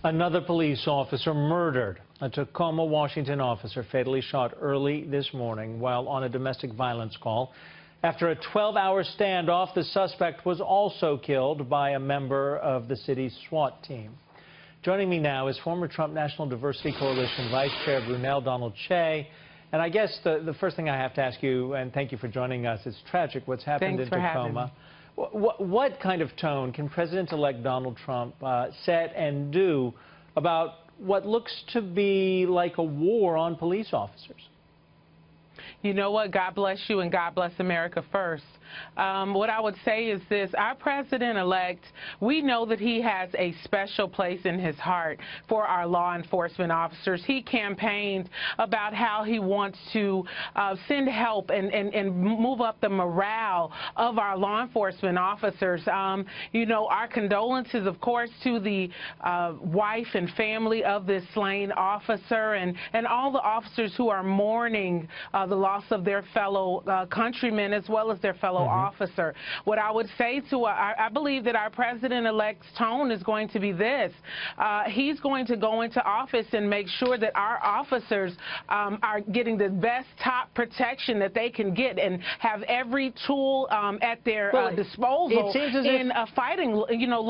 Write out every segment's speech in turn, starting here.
Another police officer murdered. A Tacoma, Washington officer fatally shot early this morning while on a domestic violence call. After a 12-hour standoff, the suspect was also killed by a member of the city's SWAT team. Joining me now is former Trump National Diversity Coalition Vice Chair Brunell, Donald-Kyei. And I guess the first thing I have to ask you, and thank you for joining us, it's tragic what's happened in Tacoma. What kind of tone can President-elect Donald Trump set and do about what looks to be like a war on police officers? You know what? God bless you and God bless America first. What I would say is this. Our president-elect, we know that he has a special place in his heart for our law enforcement officers. He campaigned about how he wants to send help and move up the morale of our law enforcement officers. You know, our condolences, of course, to the wife and family of this slain officer and all the officers who are mourning the loss of their fellow countrymen as well as their fellow officer. What I would say to I believe that our president-elect's tone is going to be this. He's going to go into office and make sure that our officers are getting the best top protection that they can get and have every tool at their disposal in fighting, you know,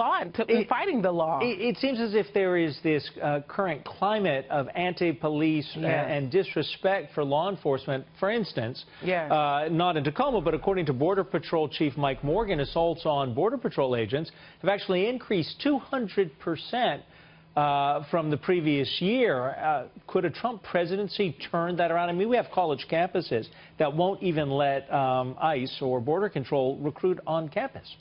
fighting the law. It seems as if there is this current climate of anti-police and disrespect for law enforcement. For instance, not in Tacoma, but according to Border Patrol Chief Mike Morgan, assaults on Border Patrol agents have actually increased 200% from the previous year. Could a Trump presidency turn that around? I mean, we have college campuses that won't even let ICE or Border Control recruit on campus.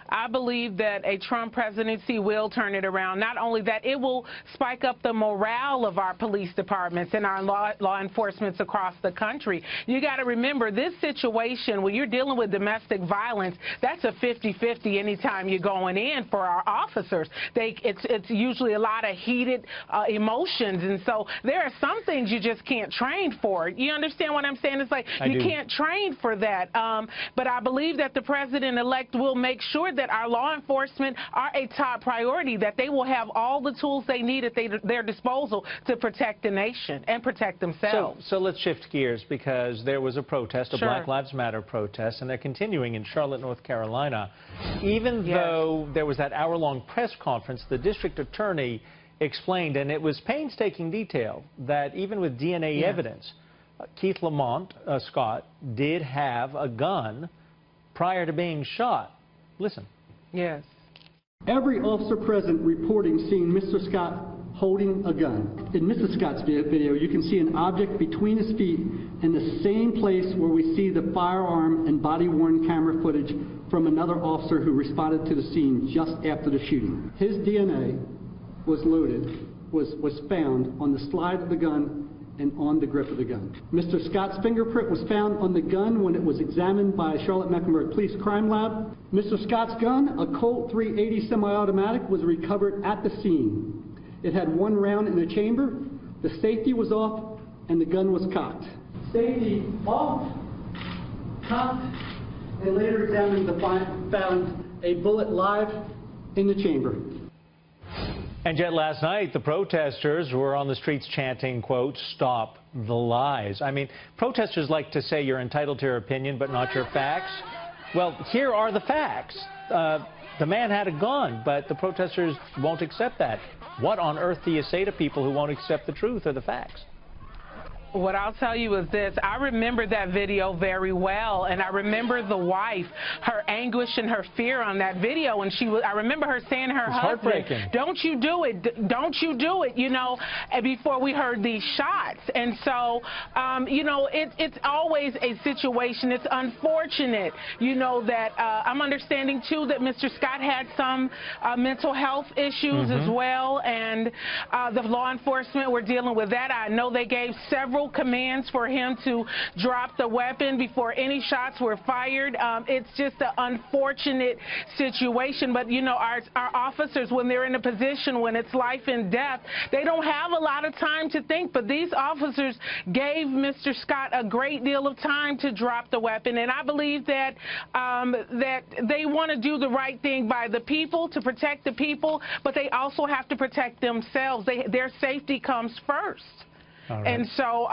I believe that a Trump presidency will turn it around. Not only that, it will spike up the morale of our police departments and our law enforcement across the country. You got to remember, this situation, when you're dealing with domestic violence, that's a 50-50 anytime you're going in for our officers. It's usually a lot of heated emotions, and so there are some things you just can't train for. You understand what I'm saying? It's like you can't train for that. But I believe that the president-elect will make sure that our law enforcement are a top priority, that they will have all the tools they need at their disposal to protect the nation and protect themselves. So let's shift gears, because there was a protest, a Black Lives Matter protest, and they're continuing in Charlotte, North Carolina. Even though there was that hour-long press conference, the district attorney explained, and it was painstaking detail, that even with DNA evidence, Keith Lamont Scott did have a gun prior to being shot. Listen. Yes. Every officer present reporting seeing Mr. Scott holding a gun. In Mr. Scott's video, you can see an object between his feet in the same place where we see the firearm and body-worn camera footage from another officer who responded to the scene just after the shooting. His DNA was found on the slide of the gun and on the grip of the gun. Mr. Scott's fingerprint was found on the gun when it was examined by Charlotte-Mecklenburg Police Crime Lab. Mr. Scott's gun, a Colt .380 semi-automatic, was recovered at the scene. It had one round in the chamber, the safety was off, and the gun was cocked. Safety off, cocked, and later examined found a bullet live in the chamber. And yet last night, the protesters were on the streets chanting, quote, "Stop the lies." I mean, protesters like to say you're entitled to your opinion, but not your facts. Well, here are the facts. The man had a gun, but the protesters won't accept that. What on earth do you say to people who won't accept the truth or the facts? What I'll tell you is this. I remember that video very well, and I remember the wife, her anguish and her fear on that video, and I remember her saying to her husband, "Don't you do it, don't you do it," you know, before we heard these shots. And so, you know, it's always a situation. It's unfortunate, you know, that I'm understanding, too, that Mr. Scott had some mental health issues as well, and the law enforcement were dealing with that. I know they gave several verbal commands for him to drop the weapon before any shots were fired. It's just an unfortunate situation. But, you know, our officers, when they're in a position when it's life and death, they don't have a lot of time to think. But these officers gave Mr. Scott a great deal of time to drop the weapon. And I believe that that they want to do the right thing by the people, to protect the people, but they also have to protect themselves. Their safety comes first. Right. And so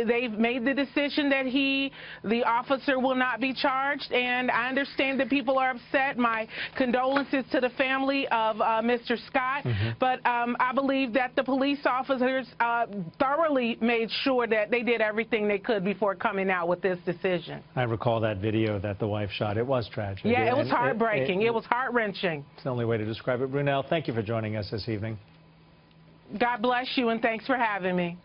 they've made the decision that the officer will not be charged, and I understand that people are upset. My condolences to the family of Mr. Scott, but I believe that the police officers thoroughly made sure that they did everything they could before coming out with this decision. I recall that video that the wife shot. It was tragic. Yeah, it was heartbreaking. It was heart-wrenching. It's the only way to describe it. Brunell, thank you for joining us this evening. God bless you, and thanks for having me.